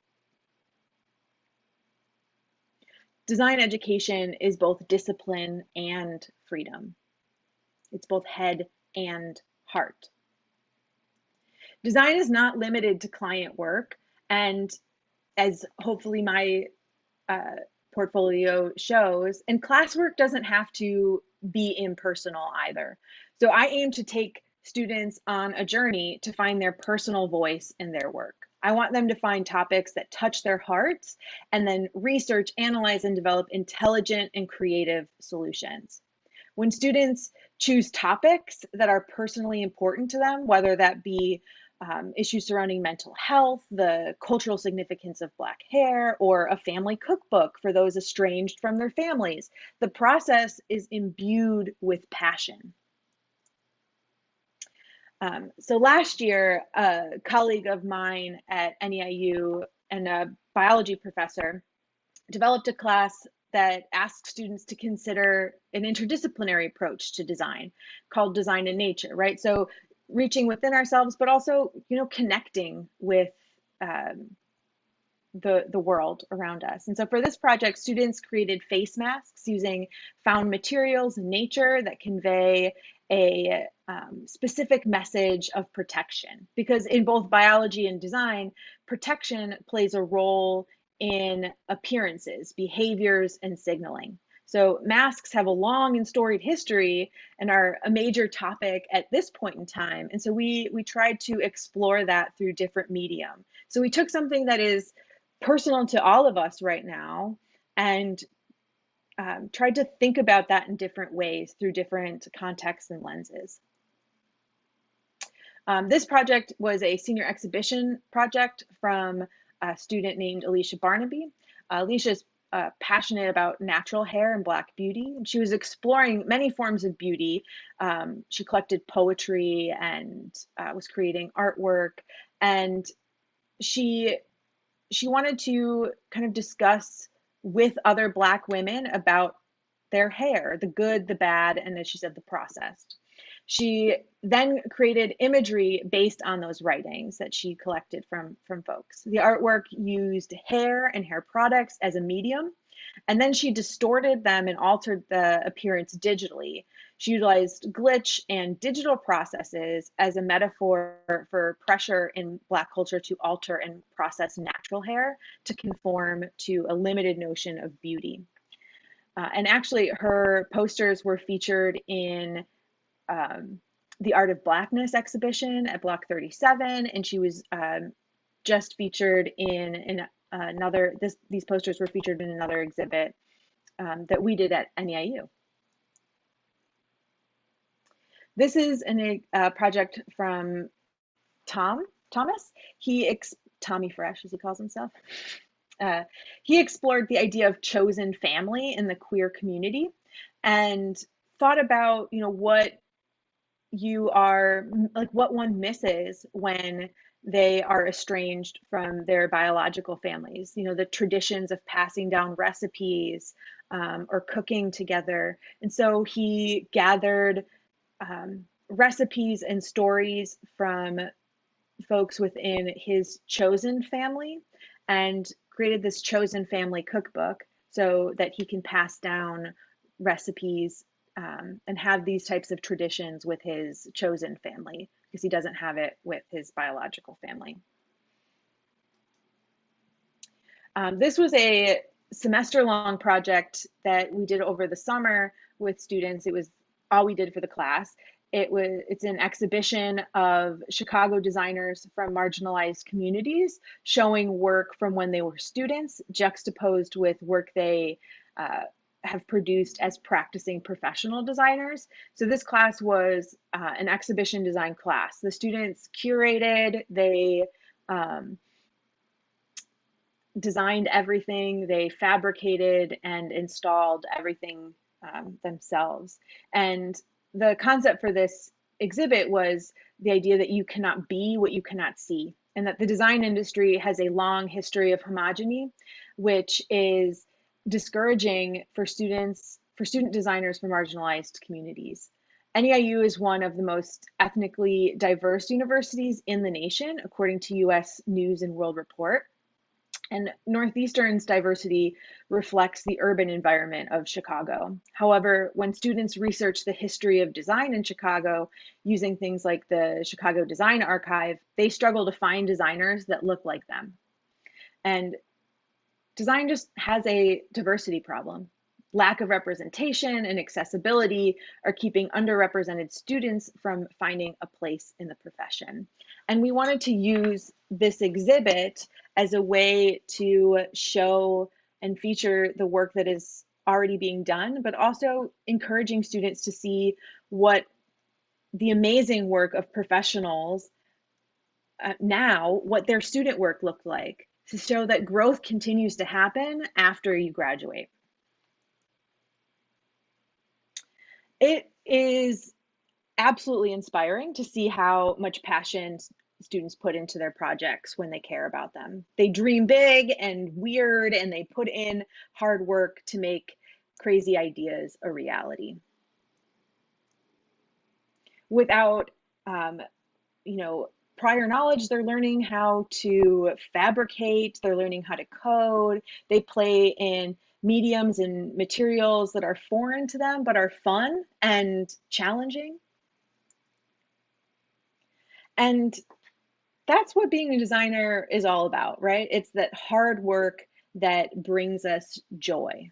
Speaker 2: Design education is both discipline and freedom. It's both head and heart. Design is not limited to client work, and as hopefully my portfolio shows, and classwork doesn't have to be impersonal either. So I aim to take students on a journey to find their personal voice in their work. I want them to find topics that touch their hearts and then research, analyze, and develop intelligent and creative solutions. When students choose topics that are personally important to them, whether that be issues surrounding mental health, the cultural significance of Black hair, or a family cookbook for those estranged from their families, the process is imbued with passion. So last year, a colleague of mine at NEIU and a biology professor developed a class that asks students to consider an interdisciplinary approach to design called Design in Nature, right? So reaching within ourselves, but also, connecting with the world around us. And so for this project, students created face masks using found materials in nature that convey a specific message of protection. Because in both biology and design, protection plays a role in appearances, behaviors, and signaling. So masks have a long and storied history and are a major topic at this point in time. And so we tried to explore that through different medium. So we took something that is personal to all of us right now and tried to think about that in different ways through different contexts and lenses. This project was a senior exhibition project from a student named Alicia Barnaby. Alicia's passionate about natural hair and Black beauty. And she was exploring many forms of beauty. She collected poetry and was creating artwork. And she wanted to kind of discuss with other Black women about their hair, the good, the bad, and as she said, the processed. She then created imagery based on those writings that she collected from folks. The artwork used hair and hair products as a medium, and then she distorted them and altered the appearance digitally. She utilized glitch and digital processes as a metaphor for pressure in Black culture to alter and process natural hair to conform to a limited notion of beauty. And actually, her posters were featured in the Art of Blackness exhibition at Block 37, and she was just featured in another, these posters were featured in another exhibit that we did at NEIU. This is a project from Thomas. Tommy Fresh, as he calls himself. He explored the idea of chosen family in the queer community and thought about, what you are, like what one misses when they are estranged from their biological families. You know, the traditions of passing down recipes or cooking together. And so he gathered recipes and stories from folks within his chosen family and created this chosen family cookbook so that he can pass down recipes and have these types of traditions with his chosen family because he doesn't have it with his biological family. This was a semester-long project that we did over the summer with students. It was all we did for the class. It's an exhibition of Chicago designers from marginalized communities showing work from when they were students juxtaposed with work they have produced as practicing professional designers. So this class was an exhibition design class. The students curated, they designed everything, they fabricated and installed everything themselves. And the concept for this exhibit was the idea that you cannot be what you cannot see, and that the design industry has a long history of homogeny, which is discouraging for student designers from marginalized communities. NEIU is one of the most ethnically diverse universities in the nation, according to US News and World Report. And Northeastern's diversity reflects the urban environment of Chicago. However, when students research the history of design in Chicago using things like the Chicago Design Archive, they struggle to find designers that look like them. And design just has a diversity problem. Lack of representation and accessibility are keeping underrepresented students from finding a place in the profession. And we wanted to use this exhibit as a way to show and feature the work that is already being done, but also encouraging students to see what the amazing work of professionals now, what their student work looked like, to show that growth continues to happen after you graduate. It is absolutely inspiring to see how much passion students put into their projects when they care about them. They dream big and weird, and they put in hard work to make crazy ideas a reality. Without, prior knowledge, they're learning how to fabricate, they're learning how to code, they play in mediums and materials that are foreign to them but are fun and challenging. And that's what being a designer is all about, right? It's that hard work that brings us joy.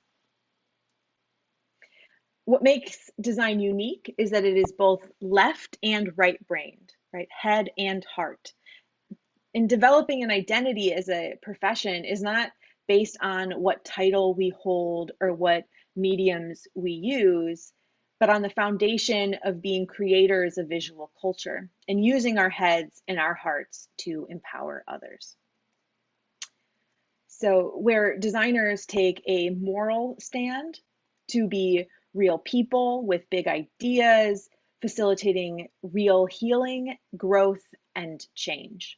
Speaker 2: What makes design unique is that it is both left and right-brained, right? Head and heart. In developing an identity as a profession is not based on what title we hold or what mediums we use, but on the foundation of being creators of visual culture and using our heads and our hearts to empower others. So where designers take a moral stand to be real people with big ideas, facilitating real healing, growth, and change.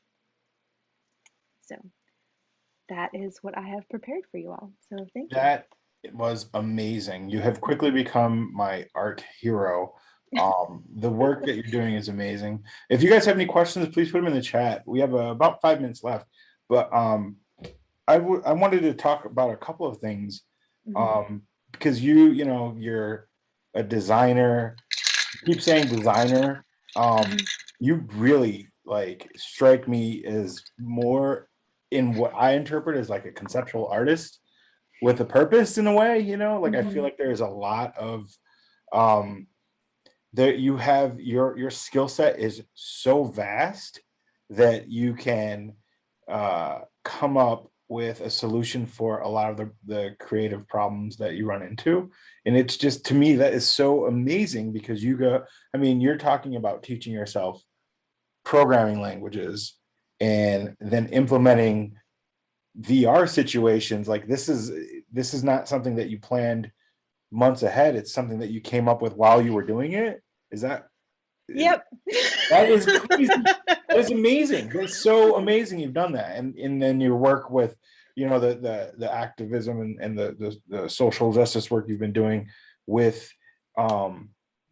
Speaker 2: So that is what I have prepared for you all. So thank you.
Speaker 1: That was amazing. You have quickly become my art hero. The work that you're doing is amazing. If you guys have any questions, please put them in the chat. We have about 5 minutes left, but I wanted to talk about a couple of things because you're a designer. You keep saying designer. You really strike me as more in what I interpret as like a conceptual artist with a purpose in a way, I feel like there's a lot of that you have your skill set is so vast that you can come up with a solution for a lot of the creative problems that you run into. And it's just, to me, that is so amazing because you're talking about teaching yourself programming languages and then implementing VR situations. Like this is not something that you planned months ahead. It's something that you came up with while you were doing it. Is that?
Speaker 2: Yep.
Speaker 1: That is crazy. That is amazing. That's so amazing you've done that. And then your work with, the activism and the social justice work you've been doing with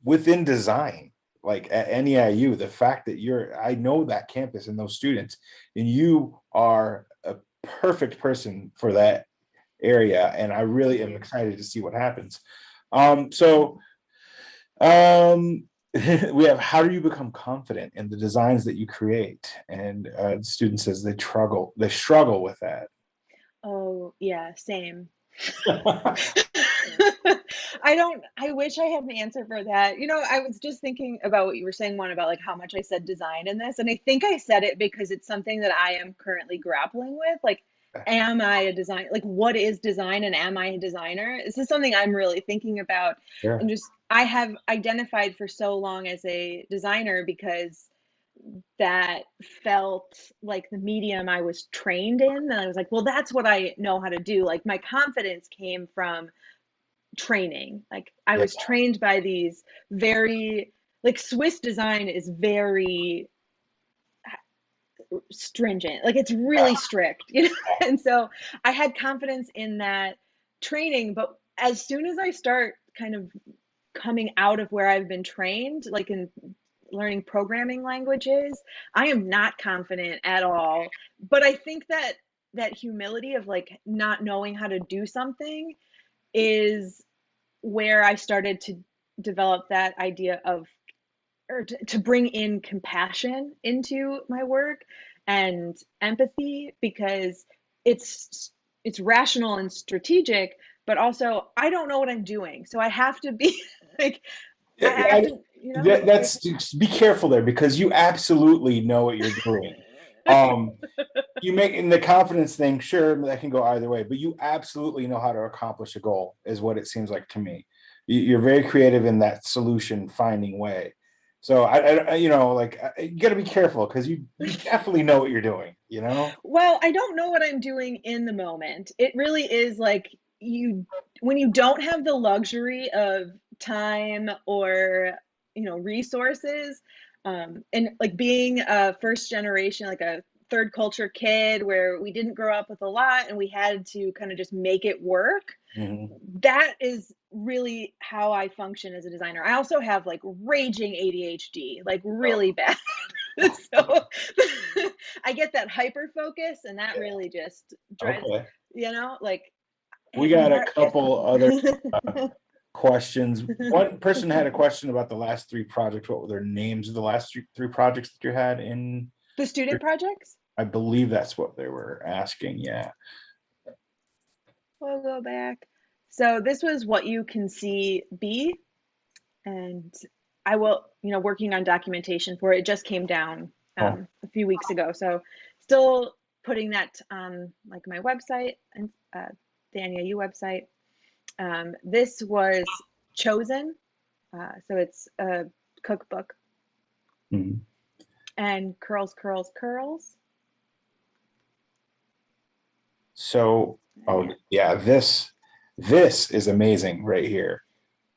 Speaker 1: within design, like at NEIU, the fact that I know that campus and those students, and you are a perfect person for that area. And I really am excited to see what happens. So we have, how do you become confident in the designs that you create? And the student says they struggle with that.
Speaker 2: Oh, yeah, same. I wish I had an answer for that. I was just thinking about what you were saying, one about like how much I said design in this. And I think I said it because it's something that I am currently grappling with. Like, am I a design? Like, what is design and am I a designer? This is something I'm really thinking about.
Speaker 1: Sure.
Speaker 2: And just, I have identified for so long as a designer because that felt like the medium I was trained in. And I was like, well, that's what I know how to do. Like, my confidence came from training. Like, I
Speaker 1: Yeah.
Speaker 2: was trained by these very, like, Swiss design is very stringent. Like, it's really strict, And so I had confidence in that training. But as soon as I start kind of coming out of where I've been trained, like in learning programming languages, I am not confident at all. But I think that humility of like not knowing how to do something is where I started to develop that idea of, or to bring in compassion into my work and empathy, because it's rational and strategic, but also I don't know what I'm doing, so I have to be like, I have to,
Speaker 1: That's, be careful there, because you absolutely know what you're doing. You make in the confidence thing, sure, that can go either way, but you absolutely know how to accomplish a goal, is what it seems like to me. You're very creative in that solution finding way. So you got to be careful, because you definitely know what you're doing.
Speaker 2: Well, I don't know what I'm doing in the moment. It really is like, when you don't have the luxury of time or, resources, and like being a first generation, like a third culture kid where we didn't grow up with a lot and we had to kind of just make it work.
Speaker 1: Mhm.
Speaker 2: That is really how I function as a designer. I also have like raging ADHD, like really bad. So I get that hyper focus, and that really just drives,
Speaker 1: Okay,
Speaker 2: like,
Speaker 1: we
Speaker 2: no
Speaker 1: got a
Speaker 2: matter if
Speaker 1: couple other questions. One person had a question about the last three projects. What were their names of the last three projects that you had in?
Speaker 2: the student projects,
Speaker 1: I believe that's what they were asking. Yeah.
Speaker 2: we'll go back. So this was What You Can See Be, and I will, working on documentation for it. It just came down
Speaker 1: Oh,
Speaker 2: a few weeks ago, so still putting that on like my website and the NEIU website. This was Chosen, so it's a cookbook,
Speaker 1: mhm.
Speaker 2: and Curls, Curls, Curls.
Speaker 1: So, oh
Speaker 2: Yeah.
Speaker 1: yeah, this is amazing right here.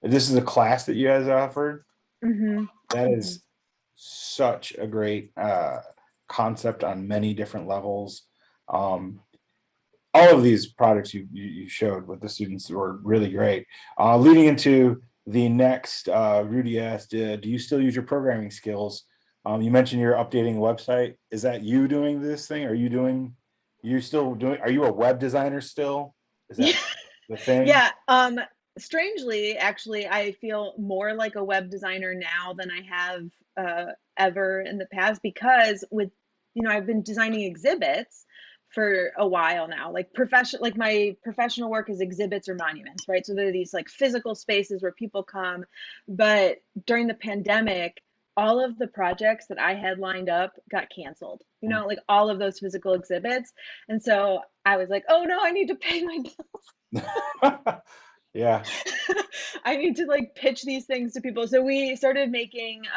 Speaker 1: This is a class that you guys offered.
Speaker 2: Mm-hmm.
Speaker 1: That
Speaker 2: Mm-hmm.
Speaker 1: is such a great concept on many different levels. Um, all of these products you showed with the students were really great. Leading into the next, Rudy asked, do you still use your programming skills? You mentioned you're updating the website. Is that you doing this thing? Are you a web designer still? Is
Speaker 2: Yeah.
Speaker 1: that the thing?
Speaker 2: Yeah. Strangely, actually, I feel more like a web designer now than I have ever in the past, because I've been designing exhibits for a while now. Like my professional work is exhibits or monuments, right? So there are these like physical spaces where people come. But during the pandemic, all of the projects that I had lined up got canceled, like all of those physical exhibits. And so I was like, oh no, I need to pay my
Speaker 1: Yeah.
Speaker 2: I need to like pitch these things to people. So we started making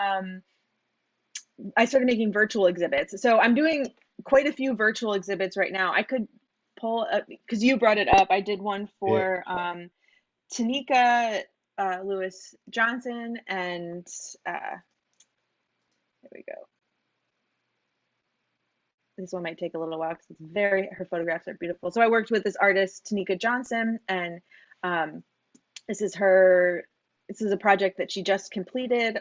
Speaker 2: I started making virtual exhibits. So I'm doing quite a few virtual exhibits right now. I could pull up because you brought it up. I did one
Speaker 1: Yeah.
Speaker 2: for Tanika Lewis Johnson and There we go. This one might take a little while because her photographs are beautiful. So I worked with this artist, Tanika Johnson, and um, this is a project that she just completed.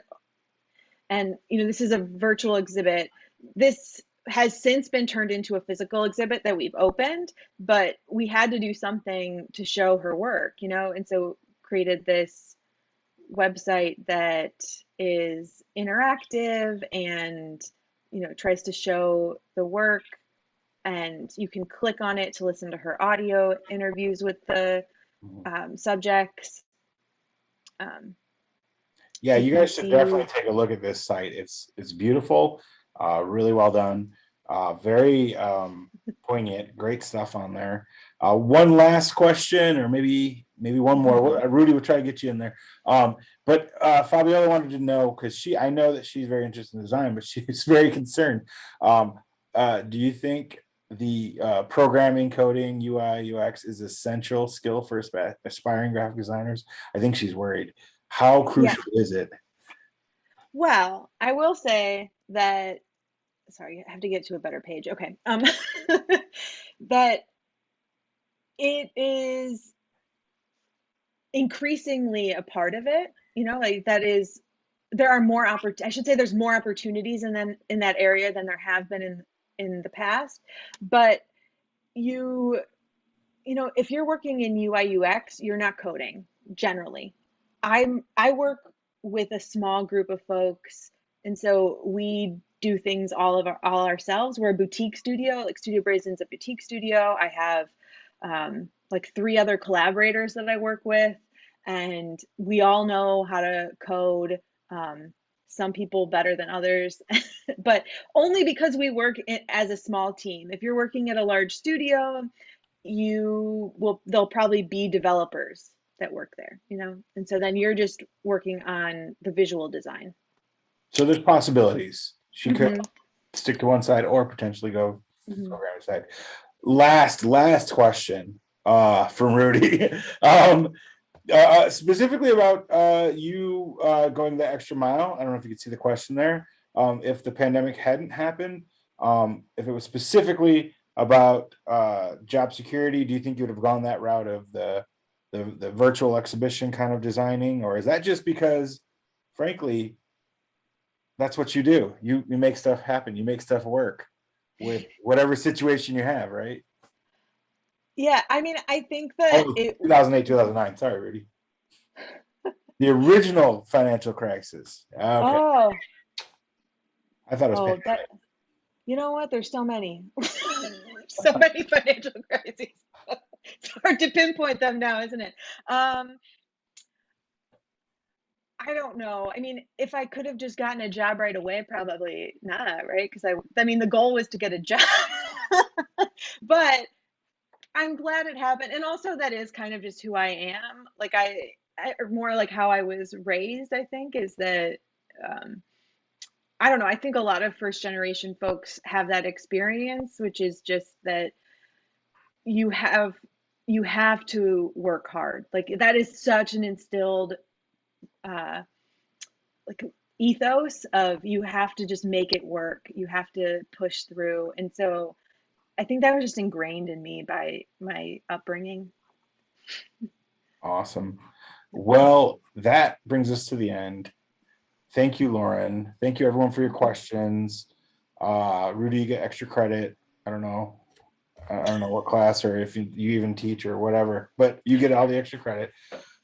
Speaker 2: And, this is a virtual exhibit. This has since been turned into a physical exhibit that we've opened, but we had to do something to show her work, and so created this website that is interactive and tries to show the work, and you can click on it to listen to her audio interviews with the subjects.
Speaker 1: Yeah, you guys should
Speaker 2: see
Speaker 1: definitely take a look at this site. It's beautiful, really well done, very poignant, great stuff on there. One last question, or maybe one more. Rudy will try to get you in there. But Fabiola wanted to know, because I know that she's very interested in design, but she's very concerned. Do you think the programming, coding, UI, UX is essential skill for aspiring graphic designers? I think she's worried. How crucial is it?
Speaker 2: Well, I will say that, sorry, I have to get to a better page. Okay. That it is increasingly a part of it, there are more I should say there's more opportunities in that area than there have been in the past. But if you're working in UI UX, you're not coding generally. I work with a small group of folks, and so we do things all ourselves. We're a boutique studio, like Studio Brazen's a boutique studio. I have like 3 other collaborators that I work with, and we all know how to code. Some people better than others, but only because we work as a small team. If you're working at a large studio, there'll probably be developers that work there, and so then you're just working on the visual design.
Speaker 1: So there's possibilities. She could stick to one side or potentially go programming side. Last question from Rudy. Specifically about you going the extra mile. I don't know if you could see the question there. If the pandemic hadn't happened, if it was specifically about job security, do you think you would have gone that route of the virtual exhibition kind of designing, or is that just because, frankly, that's what you do? You make stuff happen. You make stuff work with whatever situation you have, right?
Speaker 2: Yeah, I mean, I think that
Speaker 1: 2008, 2009. Sorry, Rudy. The original financial crisis. Okay.
Speaker 2: Oh,
Speaker 1: I thought it was pandemic.
Speaker 2: You know what? There's so many. So many financial crises. It's hard to pinpoint them now, isn't it? I don't know. I mean, if I could have just gotten a job right away, probably not, right? Because I mean, the goal was to get a job. But I'm glad it happened. And also that is kind of just who I am. Like more like how I was raised, I think, is that I don't know. I think a lot of first generation folks have that experience, which is just that you have to work hard. Like that is such an instilled like ethos of you have to just make it work. You have to push through. And so I think that was just ingrained in me by my upbringing.
Speaker 1: Awesome. Well, that brings us to the end. Thank you, Lauren. Thank you, everyone, for your questions. Rudy, you get extra credit. I don't know what class, or if you even teach or whatever, but you get all the extra credit.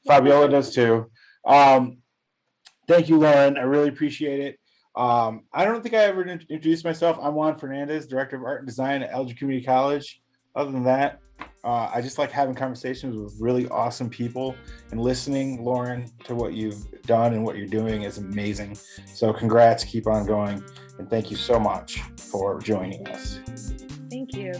Speaker 1: Fabiola does too. Thank you, Lauren. I really appreciate it. I don't think I ever introduced myself. I'm Juan Fernandez, Director of Art and Design at Elgin Community College. Other than that, I just like having conversations with really awesome people, and listening, Lauren, to what you've done and what you're doing is amazing. So congrats, keep on going, and thank you so much for joining us.
Speaker 2: Thank you.